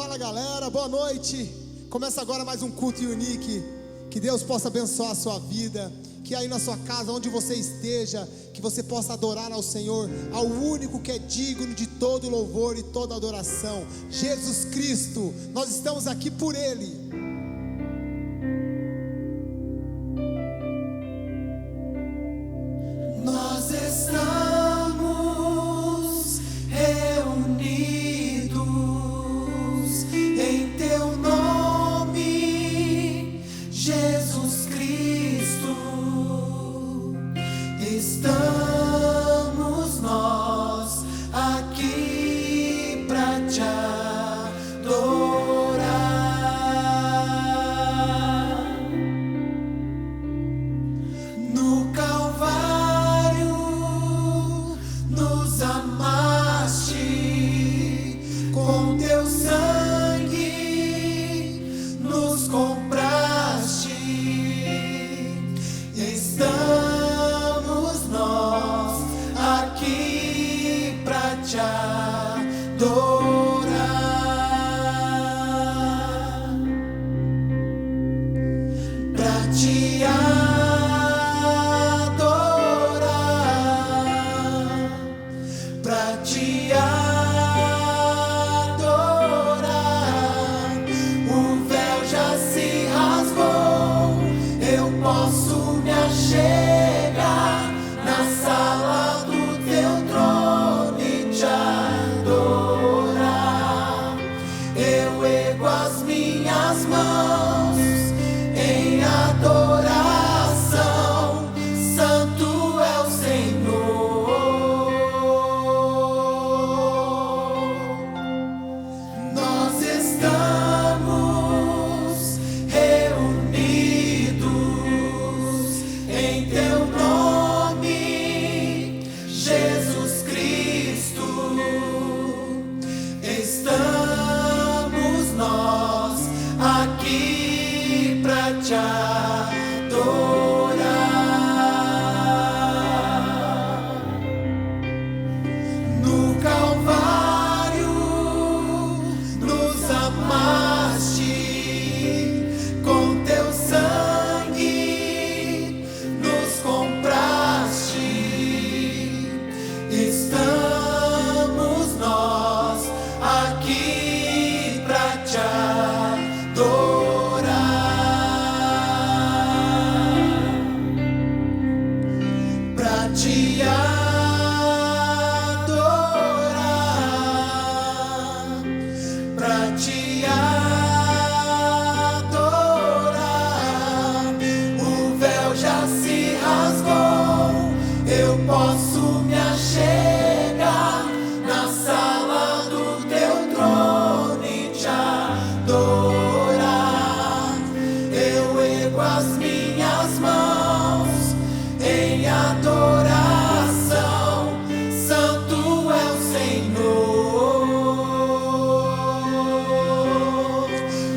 Fala galera, boa noite. Começa agora mais um culto Unique. Que Deus possa abençoar a sua vida. Que aí na sua casa, onde você esteja, que você possa adorar ao Senhor, ao único que é digno de todo louvor e toda adoração, Jesus Cristo. Nós estamos aqui por Ele. Nós estamos reunidos em Teu nome, Jesus Cristo. Estamos nós aqui pra Te adorar. No Calvário nos amaste, com Teu sangue nos compraste. Estamos nós aqui pra Te adorar, pra Te adorar, pra Te adorar. O véu já se rasgou, eu posso me achegar na sala do Teu trono e Te adorar. Eu ergo as minhas mãos em adoração, Santo é o Senhor. Nós estamos reunidos em Teu nome, Jesus Cristo. Estamos nós aqui pra Te adorar. No Calvário nos amaste, com Teu sangue nos compraste. Estamos nós aqui pra Te adorar, pra Te adorar, pra Te adorar. O véu já se rasgou, eu posso me achegar na sala do Teu trono e Te adorar. Eu ergo as minhas mãos em adoração, Santo é o Senhor.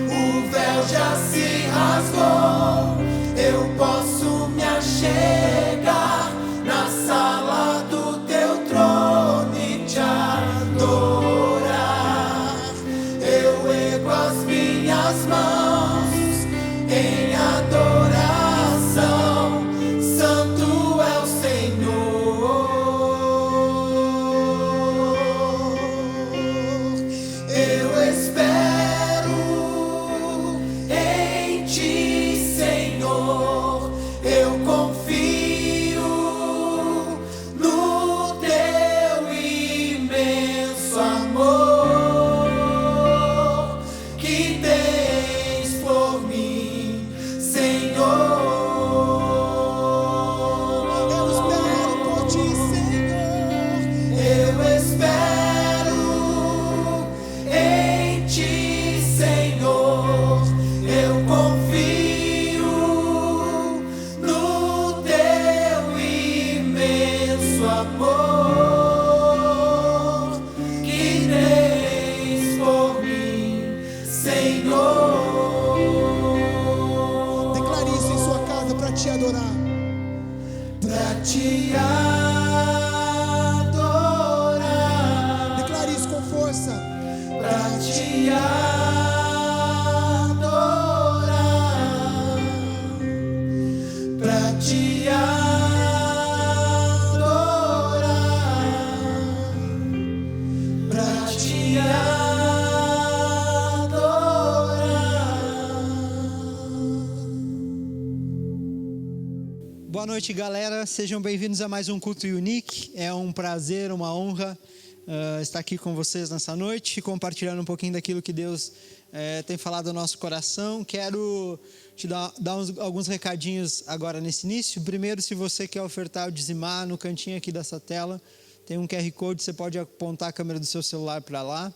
O véu já se rasgou, eu posso me achegar na sala do Teu trono e Te adorar. Eu ergo as minhas mãos em adoração, Santo é o Senhor. Eu espero em Ti, Senhor. Eu confio no Teu imenso amor que tens por mim, Senhor. Eu espero por Ti, Senhor. Eu espero em Ti, Senhor. Eu confio no Teu imenso amor que tens por mim, Senhor. Declare isso em sua casa para Te adorar. Pra Te adorar, Declare isso com força. pra te adorar, pra te adorar, pra te adorar. Boa noite, galera. Sejam bem-vindos a mais um Culto Unique. É um prazer, uma honra estar aqui com vocês nessa noite, compartilhando um pouquinho daquilo que Deus tem falado no nosso coração. Quero te dar alguns recadinhos agora nesse início. Primeiro, se você quer ofertar ou dizimar, no cantinho aqui dessa tela tem um QR Code, você pode apontar a câmera do seu celular para lá,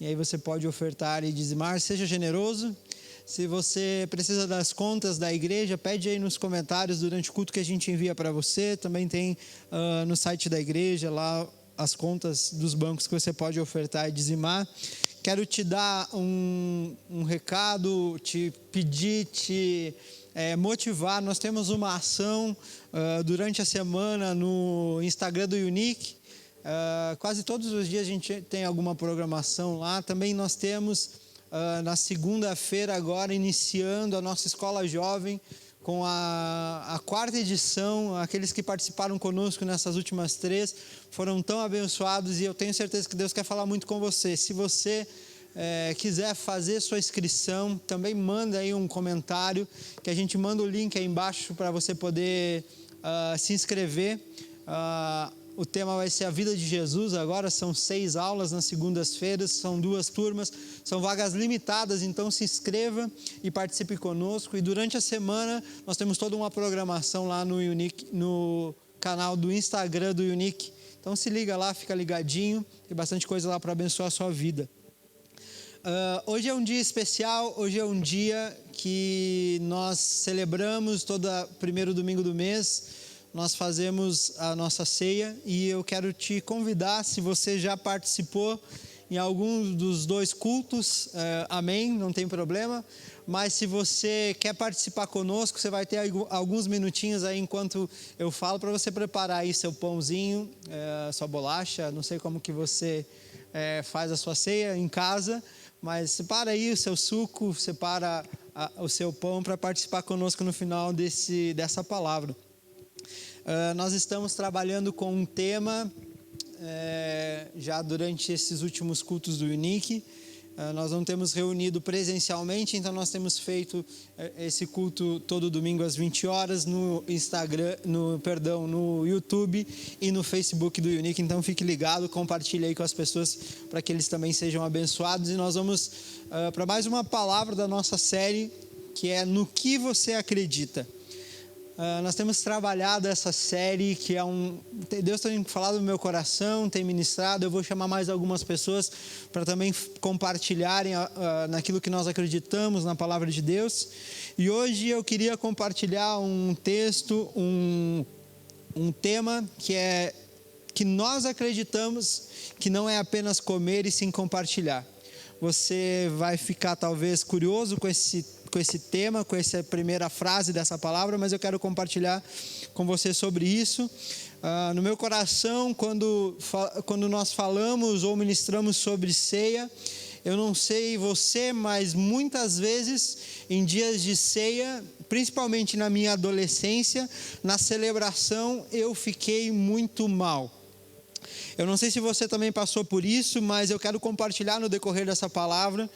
e aí você pode ofertar e dizimar. Seja generoso. Se você precisa das contas da igreja, pede aí nos comentários durante o culto que a gente envia para você. Também tem no site da igreja lá as contas dos bancos que você pode ofertar e dizimar. Quero te dar um recado, te pedir, te motivar. Nós temos uma ação durante a semana no Instagram do Unique. Quase todos os dias a gente tem alguma programação lá. Também nós temos na segunda-feira agora iniciando a nossa escola jovem com a quarta edição. Aqueles que participaram conosco nessas últimas 3 foram tão abençoados e eu tenho certeza que Deus quer falar muito com você. Se você quiser fazer sua inscrição, também manda aí um comentário que a gente manda o link aí embaixo para você poder se inscrever. O tema vai ser a vida de Jesus. Agora são 6 aulas nas segundas-feiras, são 2 turmas, são vagas limitadas, então se inscreva e participe conosco. E durante a semana nós temos toda uma programação lá no Unique, no canal do Instagram do Unique. Então se liga lá, fica ligadinho, tem bastante coisa lá para abençoar a sua vida. Hoje é um dia especial, hoje é um dia que nós celebramos todo primeiro domingo do mês. Nós fazemos a nossa ceia e eu quero te convidar, se você já participou em algum dos 2 cultos, amém, não tem problema. Mas se você quer participar conosco, você vai ter alguns minutinhos aí enquanto eu falo para você preparar aí seu pãozinho, sua bolacha, não sei como que você faz a sua ceia em casa, mas separa aí o seu suco, separa o seu pão para participar conosco no final dessa palavra. Nós estamos trabalhando com um tema já durante esses últimos cultos do Unique. Nós não temos reunido presencialmente, então nós temos feito esse culto todo domingo às 20 horas no Instagram, no YouTube e no Facebook do Unique. Então fique ligado, compartilhe aí com as pessoas para que eles também sejam abençoados. E nós vamos para mais uma palavra da nossa série, que é No que você acredita. Nós temos trabalhado essa série que Deus tem falado no meu coração, tem ministrado. Eu vou chamar mais algumas pessoas para também compartilharem naquilo que nós acreditamos na palavra de Deus. E hoje eu queria compartilhar um texto, um tema que nós acreditamos que não é apenas comer e sim compartilhar. Você vai ficar talvez curioso com esse tema, com essa primeira frase dessa palavra, mas eu quero compartilhar com você sobre isso. No meu coração, quando nós falamos ou ministramos sobre ceia, eu não sei você, mas muitas vezes em dias de ceia, principalmente na minha adolescência, na celebração, eu fiquei muito mal. Eu não sei se você também passou por isso, mas eu quero compartilhar no decorrer dessa palavra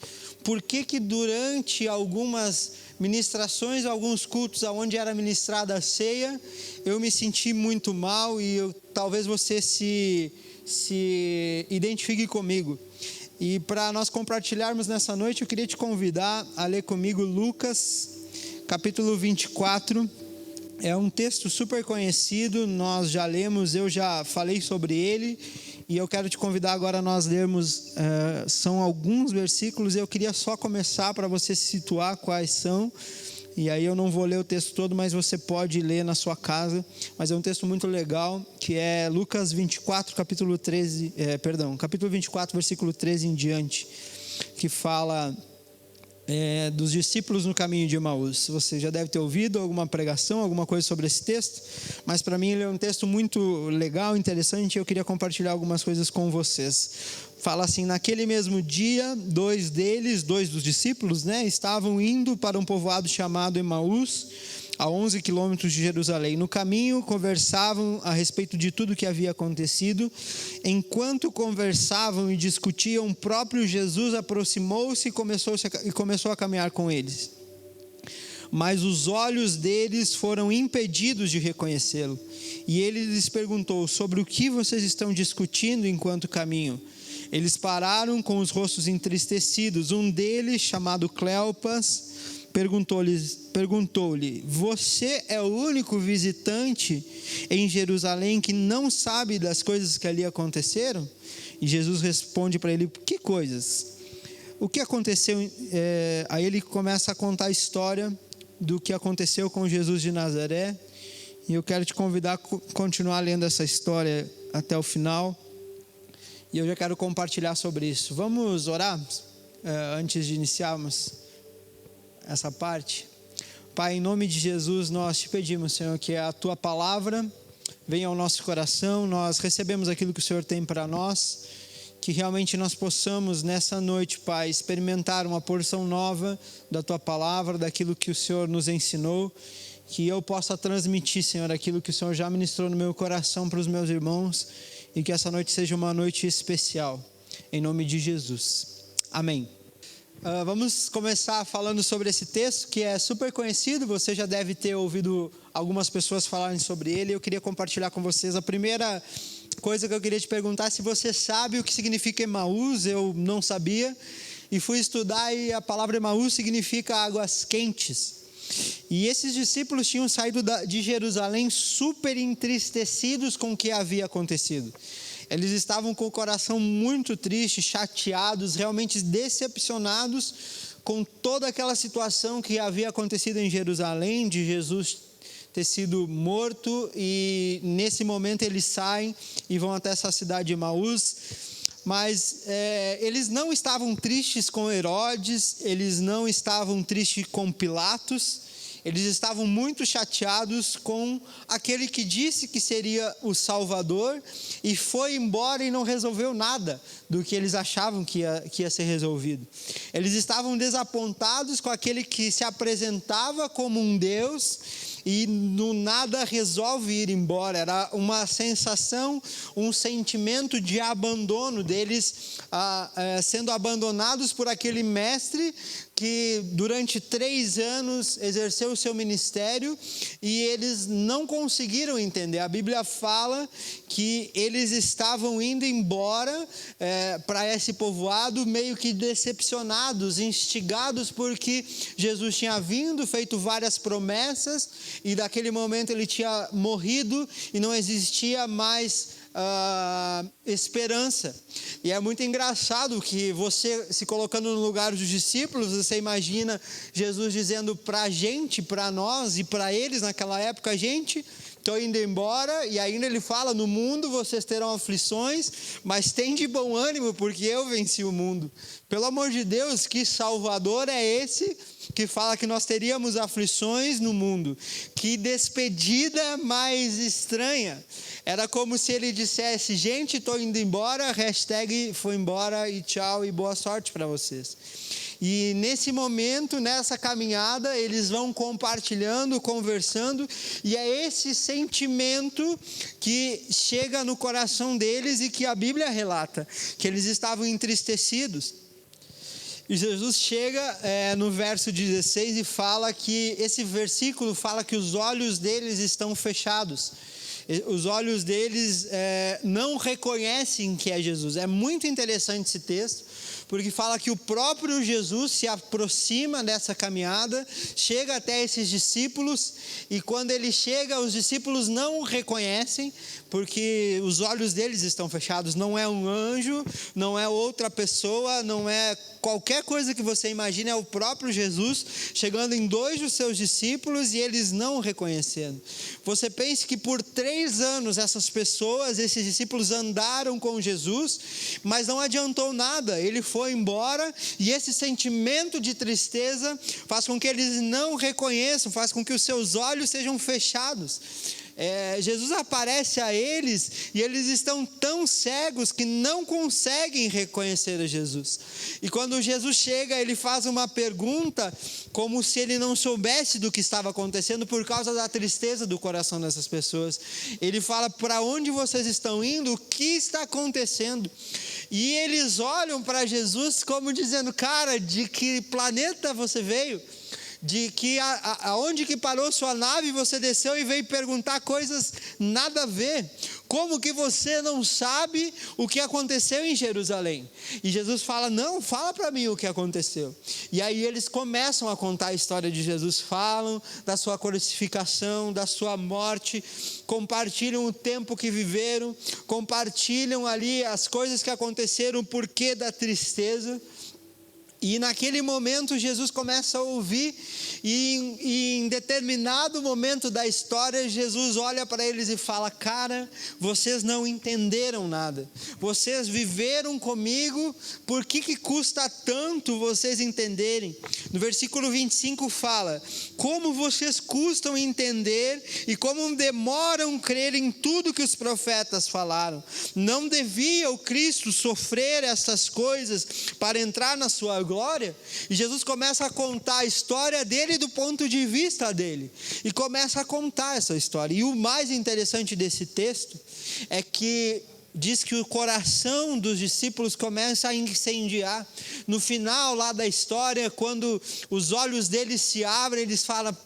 por que durante algumas ministrações, alguns cultos onde era ministrada a ceia, eu me senti muito mal e talvez você se identifique comigo. E para nós compartilharmos nessa noite, eu queria te convidar a ler comigo Lucas, capítulo 24. É um texto super conhecido, nós já lemos, eu já falei sobre ele, e eu quero te convidar agora a nós lermos, são alguns versículos, e eu queria só começar para você se situar quais são, e aí eu não vou ler o texto todo, mas você pode ler na sua casa, mas é um texto muito legal, que é Lucas 24, capítulo 24, versículo 13 em diante, que fala dos discípulos no caminho de Emaús. Você já deve ter ouvido alguma pregação, alguma coisa sobre esse texto, mas para mim ele é um texto muito legal, interessante, e eu queria compartilhar algumas coisas com vocês. fala assim: naquele mesmo dia, dois dos discípulos, estavam indo para um povoado chamado Emaús, a 11 quilômetros de Jerusalém. No caminho, conversavam a respeito de tudo o que havia acontecido. Enquanto conversavam e discutiam, o próprio Jesus aproximou-se e começou a caminhar com eles. Mas os olhos deles foram impedidos de reconhecê-lo. E ele lhes perguntou: sobre o que vocês estão discutindo enquanto caminham? Eles pararam com os rostos entristecidos. Um deles, chamado Cleopas, perguntou-lhe: você é o único visitante em Jerusalém que não sabe das coisas que ali aconteceram? E Jesus responde para ele: que coisas? O que aconteceu? Aí ele começa a contar a história do que aconteceu com Jesus de Nazaré. E eu quero te convidar a continuar lendo essa história até o final. E eu já quero compartilhar sobre isso. Vamos orar antes de iniciarmos essa parte? Pai, em nome de Jesus, nós te pedimos, Senhor, que a tua palavra venha ao nosso coração. Nós recebemos aquilo que o Senhor tem para nós, que realmente nós possamos nessa noite, Pai, experimentar uma porção nova da tua palavra, daquilo que o Senhor nos ensinou, que eu possa transmitir, Senhor, aquilo que o Senhor já ministrou no meu coração para os meus irmãos, e que essa noite seja uma noite especial, em nome de Jesus, amém. Vamos começar falando sobre esse texto que é super conhecido. Você já deve ter ouvido algumas pessoas falarem sobre ele. Eu queria compartilhar com vocês. A primeira coisa que eu queria te perguntar é se você sabe o que significa Emaús. Eu não sabia e fui estudar, e a palavra Emaús significa águas quentes. E esses discípulos tinham saído de Jerusalém super entristecidos com o que havia acontecido. Eles estavam com o coração muito triste, chateados, realmente decepcionados com toda aquela situação que havia acontecido em Jerusalém, de Jesus ter sido morto. E nesse momento eles saem e vão até essa cidade de Emaús. Mas eles não estavam tristes com Herodes, eles não estavam tristes com Pilatos. Eles estavam muito chateados com aquele que disse que seria o Salvador e foi embora e não resolveu nada do que eles achavam que ia ser resolvido. Eles estavam desapontados com aquele que se apresentava como um Deus e no nada resolve ir embora. Era uma sensação, um sentimento de abandono deles, sendo abandonados por aquele mestre que durante 3 anos exerceu o seu ministério, e eles não conseguiram entender. A Bíblia fala que eles estavam indo embora para esse povoado meio que decepcionados, instigados, porque Jesus tinha vindo, feito várias promessas, e daquele momento ele tinha morrido e não existia mais esperança. E é muito engraçado que você, se colocando no lugar dos discípulos, você imagina Jesus dizendo para a gente, para nós e para eles naquela época: gente, estou indo embora. E ainda ele fala: no mundo vocês terão aflições, mas tem de bom ânimo, porque eu venci o mundo. Pelo amor de Deus, que Salvador é esse que fala que nós teríamos aflições no mundo? Que despedida mais estranha. Era como se ele dissesse: gente, estou indo embora, hashtag foi embora e tchau e boa sorte para vocês. E nesse momento, nessa caminhada, eles vão compartilhando, conversando, e é esse sentimento que chega no coração deles e que a Bíblia relata, que eles estavam entristecidos. E Jesus chega no verso 16 e fala que, esse versículo fala que os olhos deles estão fechados. Os olhos deles não reconhecem que é Jesus. É muito interessante esse texto, porque fala que o próprio Jesus se aproxima dessa caminhada, chega até esses discípulos, e quando ele chega, os discípulos não o reconhecem, porque os olhos deles estão fechados. Não é um anjo, não é outra pessoa, não é qualquer coisa que você imagine, é o próprio Jesus chegando em 2 dos seus discípulos e eles não o reconhecendo. Você pense que por 3 anos essas pessoas, esses discípulos andaram com Jesus, mas não adiantou nada. Ele foi embora, e esse sentimento de tristeza faz com que eles não reconheçam, faz com que os seus olhos sejam fechados. Jesus aparece a eles e eles estão tão cegos que não conseguem reconhecer a Jesus. E quando Jesus chega, ele faz uma pergunta como se ele não soubesse do que estava acontecendo por causa da tristeza do coração dessas pessoas. Ele fala: para onde vocês estão indo? O que está acontecendo? E eles olham para Jesus como dizendo: cara, de que planeta você veio? De que aonde que parou sua nave, você desceu e veio perguntar coisas nada a ver. Como que você não sabe o que aconteceu em Jerusalém? E Jesus fala: não, fala para mim o que aconteceu. E aí eles começam a contar a história de Jesus, falam da sua crucificação, da sua morte, compartilham o tempo que viveram, compartilham ali as coisas que aconteceram, o porquê da tristeza. E naquele momento Jesus começa a ouvir, e em determinado momento da história, Jesus olha para eles e fala: cara, vocês não entenderam nada, vocês viveram comigo, por que custa tanto vocês entenderem? No versículo 25 fala: como vocês custam entender e como demoram crer em tudo que os profetas falaram. Não devia o Cristo sofrer essas coisas para entrar na sua glória? E Jesus começa a contar a história dele do ponto de vista dele, e começa a contar essa história. E o mais interessante desse texto é que diz que o coração dos discípulos começa a incendiar. No final lá da história, quando os olhos deles se abrem, eles falam,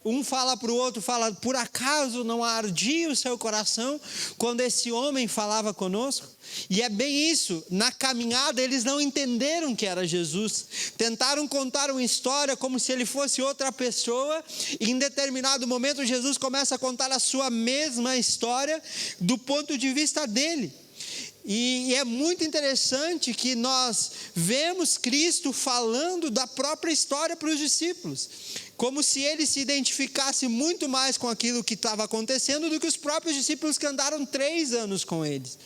um fala para o outro, fala: por acaso não ardia o seu coração quando esse homem falava conosco? E é bem isso, na caminhada eles não entenderam que era Jesus, tentaram contar uma história como se ele fosse outra pessoa, e em determinado momento Jesus começa a contar a sua mesma história do ponto de vista dele. E é muito interessante que nós vemos Cristo falando da própria história para os discípulos, como se ele se identificasse muito mais com aquilo que estava acontecendo do que os próprios discípulos que andaram 3 anos com eles.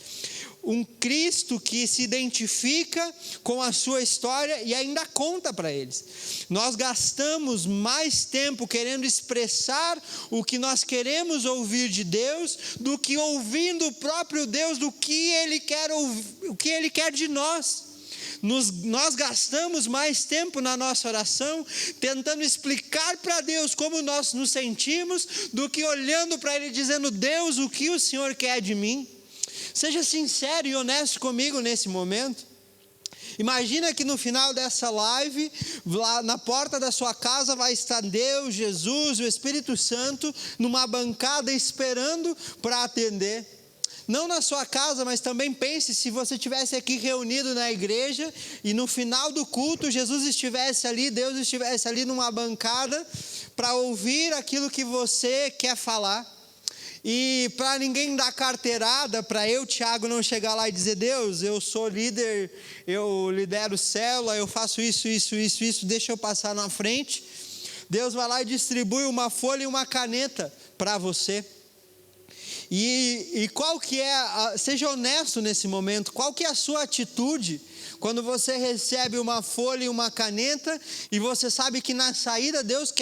Um Cristo que se identifica com a sua história e ainda conta para eles. Nós gastamos mais tempo querendo expressar o que nós queremos ouvir de Deus do que ouvindo o próprio Deus, do que Ele quer ouvir, o que Ele quer de nós. Nós gastamos mais tempo na nossa oração tentando explicar para Deus como nós nos sentimos do que olhando para Ele dizendo: Deus, o que o Senhor quer de mim? Seja sincero e honesto comigo nesse momento. Imagina que no final dessa live, lá na porta da sua casa vai estar Deus, Jesus, o Espírito Santo, numa bancada esperando para atender. Não na sua casa, mas também pense se você estivesse aqui reunido na igreja e no final do culto Jesus estivesse ali, Deus estivesse ali numa bancada para ouvir aquilo que você quer falar. E para ninguém dar carteirada, para eu, Tiago, não chegar lá e dizer: Deus, eu sou líder, eu lidero célula, eu faço isso, deixa eu passar na frente. Deus vai lá e distribui uma folha e uma caneta para você. E qual que é, seja honesto nesse momento, qual que é a sua atitude quando você recebe uma folha e uma caneta e você sabe que na saída Deus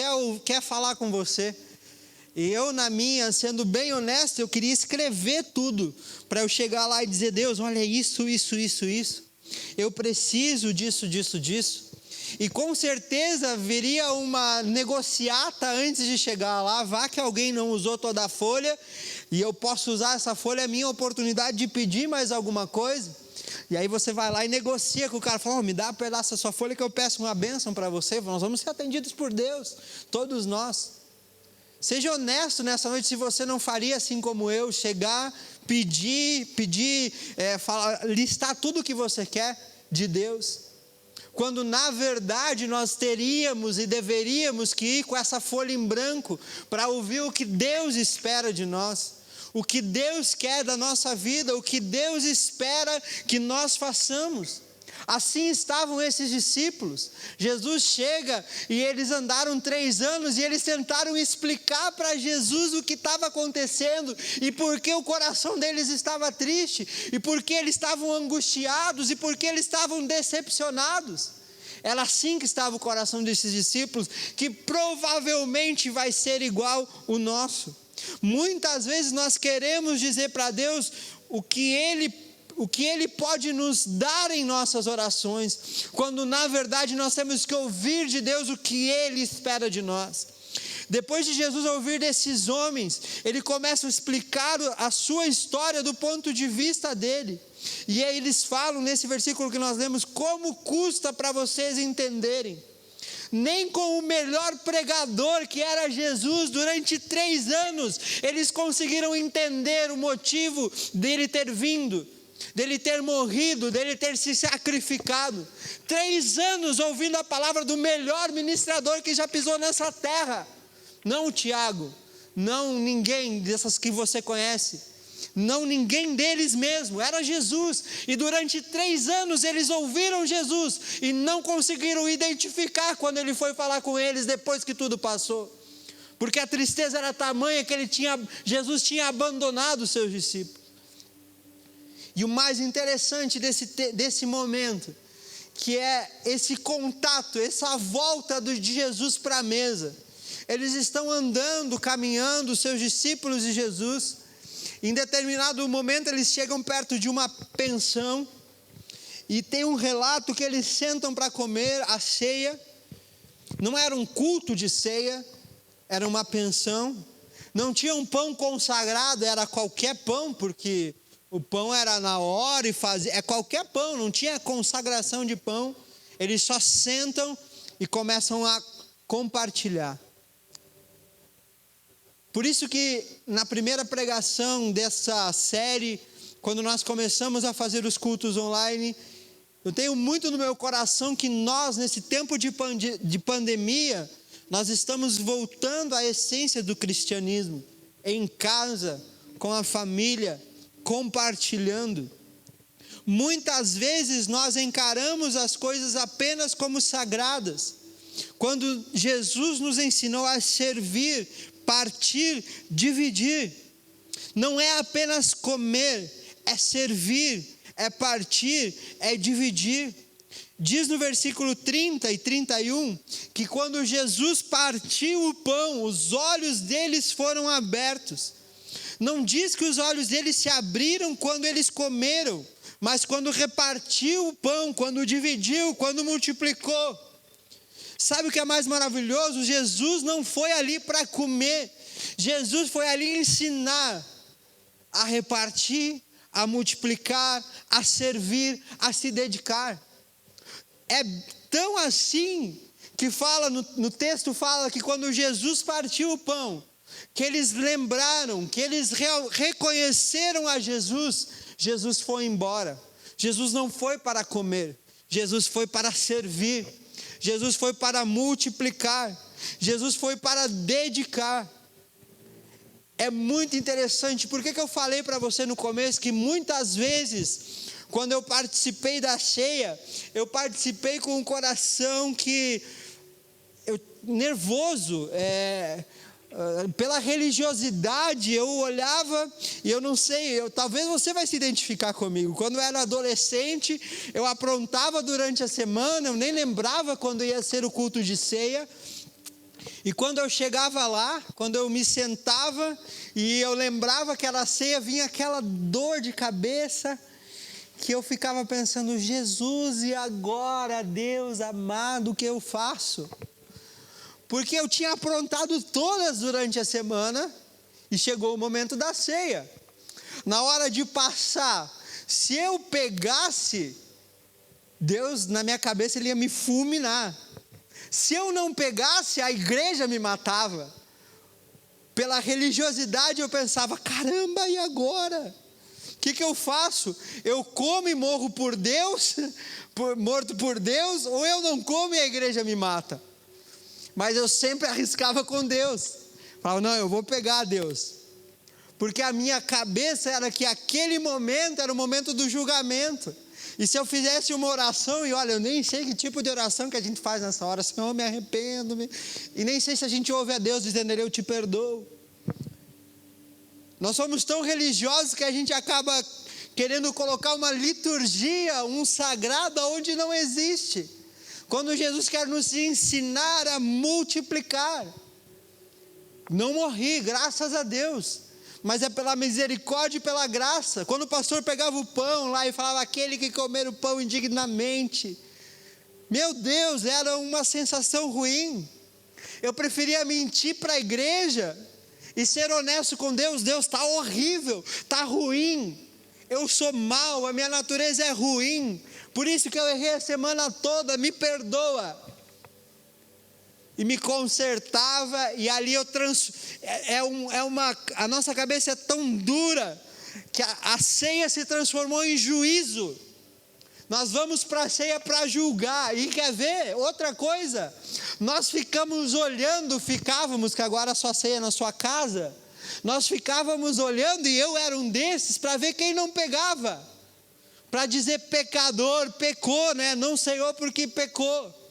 quer falar com você? E eu, na minha, sendo bem honesto, eu queria escrever tudo para eu chegar lá e dizer: Deus, olha isso. Eu preciso disso. E com certeza viria uma negociata antes de chegar lá. Vá que alguém não usou toda a folha e eu posso usar essa folha, é minha oportunidade de pedir mais alguma coisa. E aí você vai lá e negocia com o cara, fala: me dá um pedaço da sua folha que eu peço uma bênção para você. Nós vamos ser atendidos por Deus, todos nós. Seja honesto nessa noite, se você não faria assim como eu, chegar, pedir, listar tudo o que você quer de Deus, quando na verdade nós teríamos e deveríamos que ir com essa folha em branco para ouvir o que Deus espera de nós, o que Deus quer da nossa vida, o que Deus espera que nós façamos. Assim estavam esses discípulos. Jesus chega e eles andaram 3 anos e eles tentaram explicar para Jesus o que estava acontecendo e por que o coração deles estava triste e por que eles estavam angustiados e por que eles estavam decepcionados. Era assim que estava o coração desses discípulos, que provavelmente vai ser igual o nosso. Muitas vezes nós queremos dizer para Deus o que Ele pode nos dar em nossas orações, quando na verdade nós temos que ouvir de Deus o que Ele espera de nós. Depois de Jesus ouvir desses homens, Ele começa a explicar a sua história do ponto de vista dele. E aí eles falam nesse versículo que nós lemos, como custa para vocês entenderem. Nem com o melhor pregador que era Jesus, durante 3 anos, eles conseguiram entender o motivo dele ter vindo, dele ter morrido, dele ter se sacrificado. 3 anos ouvindo a palavra do melhor ministrador que já pisou nessa terra. Não o Tiago, não ninguém dessas que você conhece, não ninguém deles mesmo, era Jesus. E durante 3 anos eles ouviram Jesus e não conseguiram identificar quando ele foi falar com eles depois que tudo passou, porque a tristeza era tamanha que Jesus tinha abandonado os seus discípulos. E o mais interessante desse momento, que é esse contato, essa volta de Jesus para a mesa. Eles estão andando, caminhando, os seus discípulos e Jesus. Em determinado momento eles chegam perto de uma pensão, e tem um relato que eles sentam para comer a ceia. Não era um culto de ceia, era uma pensão. Não tinha um pão consagrado, era qualquer pão, porque o pão era na hora e fazia, é qualquer pão, não tinha consagração de pão. Eles só sentam e começam a compartilhar. Por isso que na primeira pregação dessa série, quando nós começamos a fazer os cultos online, eu tenho muito no meu coração que nós, nesse tempo de pandemia, nós estamos voltando à essência do cristianismo, em casa, com a família, compartilhando. Muitas vezes nós encaramos as coisas apenas como sagradas, quando Jesus nos ensinou a servir, partir, dividir. Não é apenas comer, é servir, é partir, é dividir. Diz no versículo 30 e 31, que quando Jesus partiu o pão, os olhos deles foram abertos. Não diz que os olhos deles se abriram quando eles comeram, mas quando repartiu o pão, quando dividiu, quando multiplicou. Sabe o que é mais maravilhoso? Jesus não foi ali para comer, Jesus foi ali ensinar a repartir, a multiplicar, a servir, a se dedicar. É tão assim que fala, no texto fala que quando Jesus partiu o pão, que eles lembraram, que eles reconheceram a Jesus, Jesus foi embora. Jesus não foi para comer, Jesus foi para servir. Jesus foi para multiplicar, Jesus foi para dedicar. É muito interessante, por que eu falei para você no começo que muitas vezes, quando eu participei da ceia, eu participei com um coração nervoso, pela religiosidade. Eu olhava e eu não sei, talvez você vai se identificar comigo. Quando eu era adolescente, eu aprontava durante a semana, eu nem lembrava quando ia ser o culto de ceia. E quando eu chegava lá, quando eu me sentava e eu lembrava que era ceia, vinha aquela dor de cabeça, que eu ficava pensando, Jesus, e agora, Deus amado, o que eu faço? Porque eu tinha aprontado todas durante a semana e chegou o momento da ceia. Na hora de passar, se eu pegasse, Deus na minha cabeça ele ia me fulminar. Se eu não pegasse, a igreja me matava. Pela religiosidade eu pensava, caramba, e agora? O que eu faço? Eu como e morro por Deus, morto por Deus, ou eu não como e a igreja me mata? Mas eu sempre arriscava com Deus. Falava, não, eu vou pegar Deus. Porque a minha cabeça era que aquele momento era o momento do julgamento. E se eu fizesse uma oração, e olha, eu nem sei que tipo de oração que a gente faz nessa hora, Senhor, eu me arrependo. E nem sei se a gente ouve a Deus dizendo, eu te perdoo. Nós somos tão religiosos que a gente acaba querendo colocar uma liturgia, um sagrado onde não existe. Quando Jesus quer nos ensinar a multiplicar. Não morri, graças a Deus, mas é pela misericórdia e pela graça. Quando o pastor pegava o pão lá e falava, aquele que comer o pão indignamente, meu Deus, era uma sensação ruim. Eu preferia mentir para a igreja e ser honesto com Deus. Deus, está horrível, está ruim, eu sou mau, a minha natureza é ruim, por isso que eu errei a semana toda, me perdoa. E me consertava, e ali eu a nossa cabeça é tão dura, que a ceia se transformou em juízo. Nós vamos para a ceia para julgar, e quer ver outra coisa? Nós ficávamos, que agora só ceia na sua casa, nós ficávamos olhando, e eu era um desses, para ver quem não pegava, para dizer pecador, pecou, né? Não ceiou porque pecou.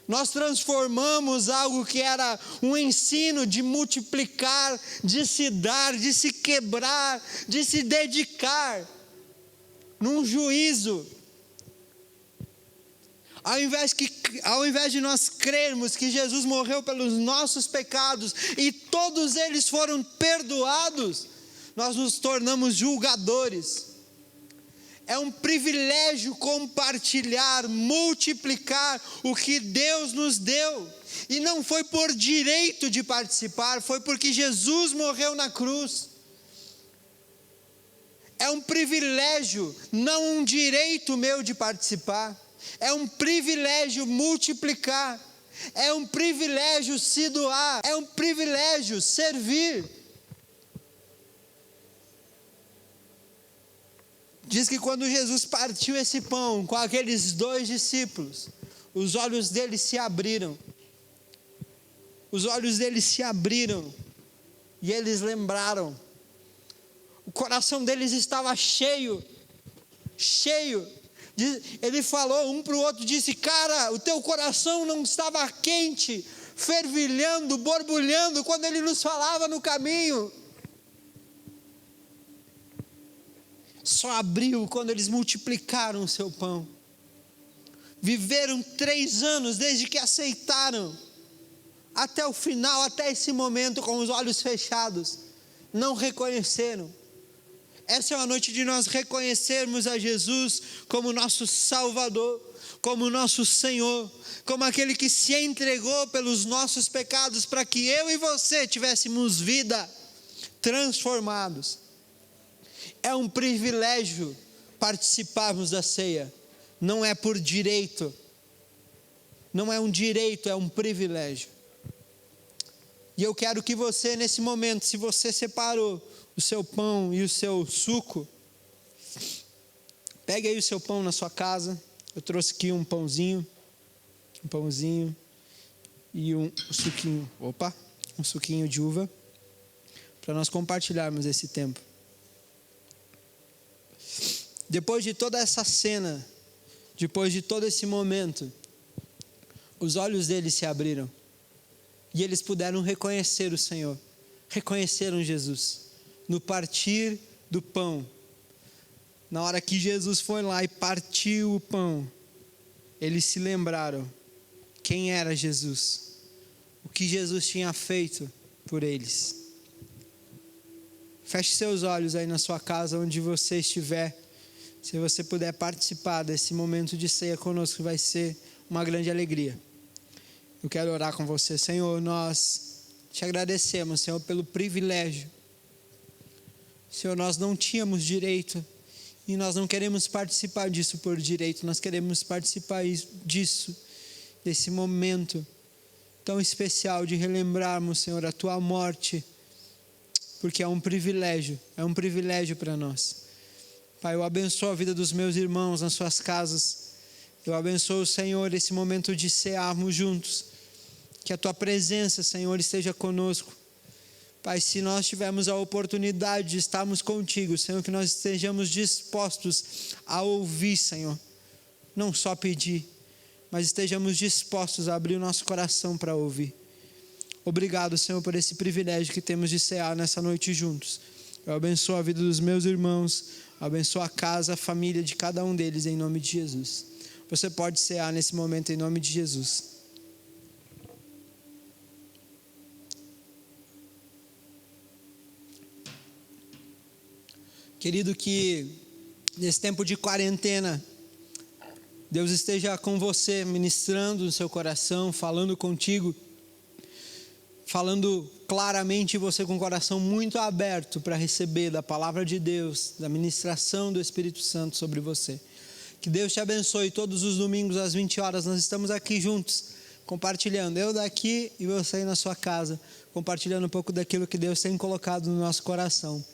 Nós transformamos algo que era um ensino de multiplicar, de se dar, de se quebrar, de se dedicar, num juízo. Ao invés de nós crermos que Jesus morreu pelos nossos pecados e todos eles foram perdoados, nós nos tornamos julgadores. É um privilégio compartilhar, multiplicar o que Deus nos deu. E não foi por direito de participar, foi porque Jesus morreu na cruz. É um privilégio, não um direito meu de participar. É um privilégio multiplicar. É um privilégio se doar. É um privilégio servir. Diz que quando Jesus partiu esse pão com aqueles 2 discípulos, os olhos deles se abriram. Os olhos deles se abriram e eles lembraram. O coração deles estava cheio. Ele falou um para o outro, disse, cara, o teu coração não estava quente, fervilhando, borbulhando, quando ele nos falava no caminho. Só abriu quando eles multiplicaram o seu pão. Viveram 3 anos desde que aceitaram, até o final, até esse momento, com os olhos fechados, não reconheceram. Essa é uma noite de nós reconhecermos a Jesus como nosso Salvador, como nosso Senhor, como aquele que se entregou pelos nossos pecados, para que eu e você tivéssemos vida, transformados. É um privilégio participarmos da ceia, não é por direito, não é um direito, é um privilégio. E eu quero que você, nesse momento, se você separou o seu pão e o seu suco, pegue aí o seu pão na sua casa. Eu trouxe aqui um pãozinho e um suquinho de uva, para nós compartilharmos esse tempo. Depois de toda essa cena, depois de todo esse momento, os olhos deles se abriram e eles puderam reconhecer o Senhor, reconheceram Jesus no partir do pão. Na hora que Jesus foi lá e partiu o pão, eles se lembraram quem era Jesus, o que Jesus tinha feito por eles. Feche seus olhos aí na sua casa, onde você estiver. Se você puder participar desse momento de ceia conosco, vai ser uma grande alegria. Eu quero orar com você. Senhor, nós te agradecemos, Senhor, pelo privilégio. Senhor, nós não tínhamos direito e nós não queremos participar disso por direito. Nós queremos participar disso, desse momento tão especial de relembrarmos, Senhor, a tua morte, porque é um privilégio para nós. Pai, eu abençoo a vida dos meus irmãos nas suas casas. Eu abençoo, Senhor, esse momento de cearmos juntos. Que a tua presença, Senhor, esteja conosco. Pai, se nós tivermos a oportunidade de estarmos contigo, Senhor, que nós estejamos dispostos a ouvir, Senhor. Não só pedir, mas estejamos dispostos a abrir o nosso coração para ouvir. Obrigado, Senhor, por esse privilégio que temos de cear nessa noite juntos. Eu abençoo a vida dos meus irmãos. Abençoa a casa, a família de cada um deles, em nome de Jesus. Você pode cear nesse momento, em nome de Jesus. Querido, que nesse tempo de quarentena, Deus esteja com você, ministrando no seu coração, falando contigo, falando claramente, você com o coração muito aberto para receber da palavra de Deus, da ministração do Espírito Santo sobre você. Que Deus te abençoe. Todos os domingos às 20 horas nós estamos aqui juntos, compartilhando, eu daqui e você aí na sua casa, compartilhando um pouco daquilo que Deus tem colocado no nosso coração.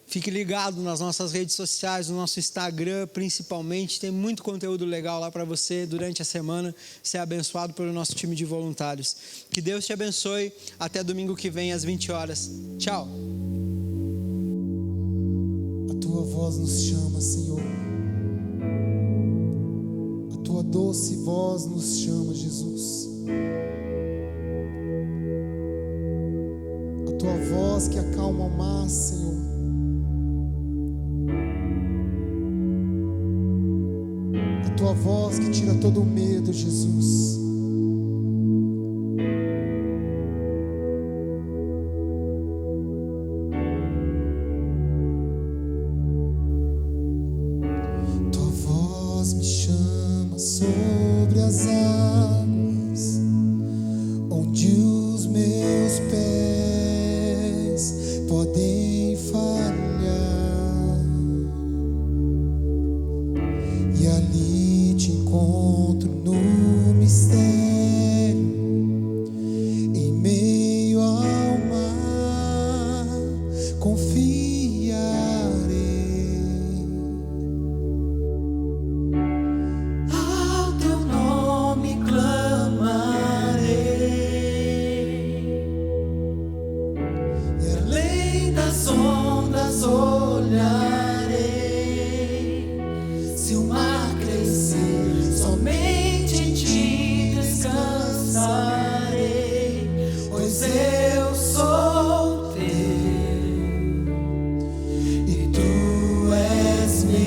Fique ligado nas nossas redes sociais, no nosso Instagram principalmente, tem muito conteúdo legal lá para você durante a semana, ser abençoado pelo nosso time de voluntários. Que Deus te abençoe, até domingo que vem às 20 horas. Tchau! A tua voz nos chama, Senhor. A tua doce voz nos chama, Jesus. A tua voz que acalma o mar, Senhor. A tua voz que tira todo o medo, Jesus. Tua voz me chama sobre as águas, onde os meus pés podem falhar, e ali te encontro no mistério, em meio ao mar, confiarei. Ao teu nome clamarei, e além das ondas olharei. Se o mar crescer, somente em ti descansarei, pois eu sou teu e tu és meu.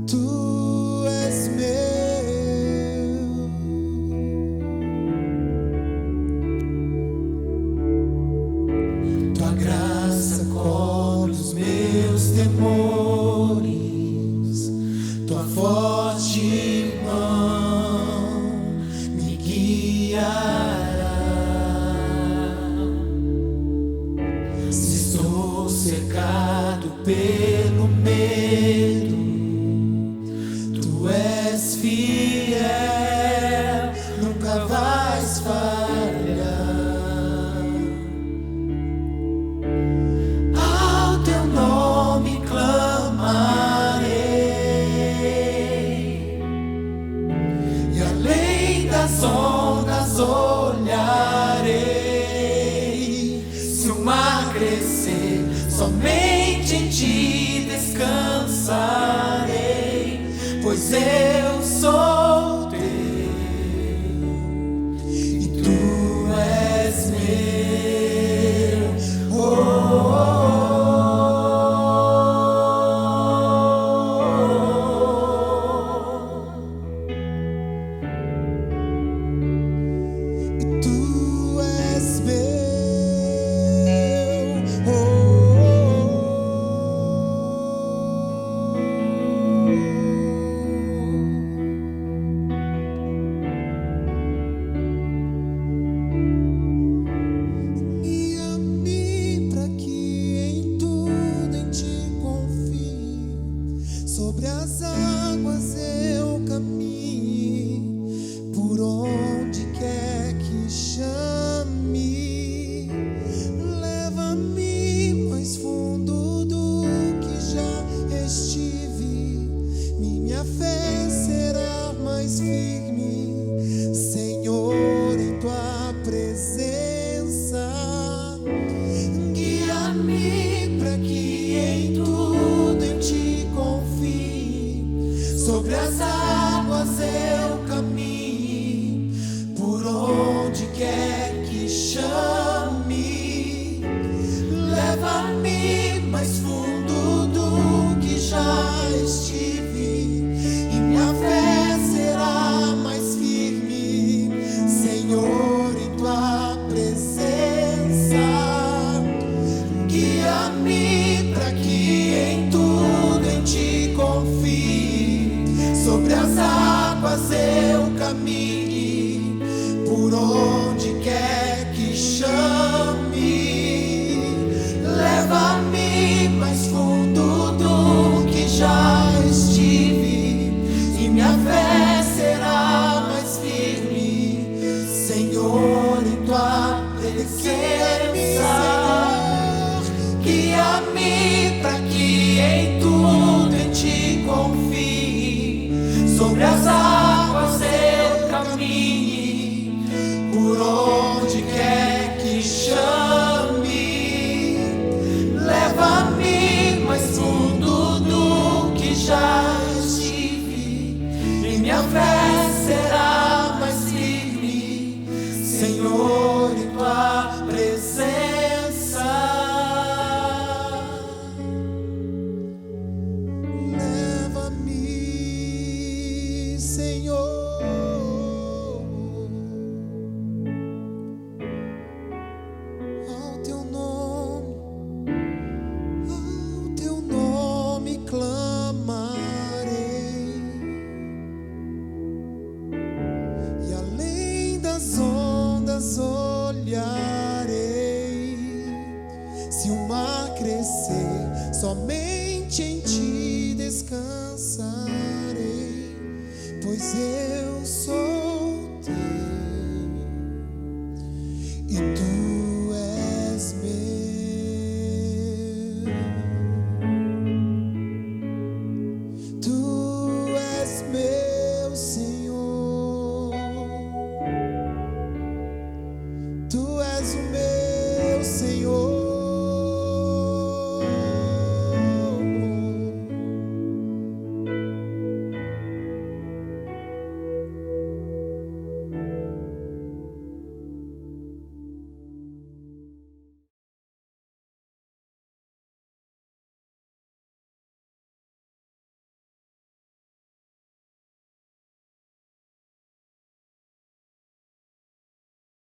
Tu és meu. Tua graça cobre os meus temores, tua forte mão me guiará. Se estou cercado pelo medo, tu és fiel, nunca vais falhar. Ao teu nome clamarei, e além das ondas olharei. Se o mar crescer, somente em ti descansarei, pois eu sou teu e tu és meu. E tu és meu. Guia-me pra que em tudo em ti confie, sobre as águas eu caminhe, por onde quer que chame. Leva-me mais fundo do que já estive, minha fé será mais firme, Senhor, em tua presença. Guia-me pra que em tudo em ti confie, sobre as águas eu caminhe, por onde quer que chame. Leva-me mais fundo do que já estive, e minha fé será mais firme, Senhor, em tua presença. Somente em ti descansarei, pois eu sou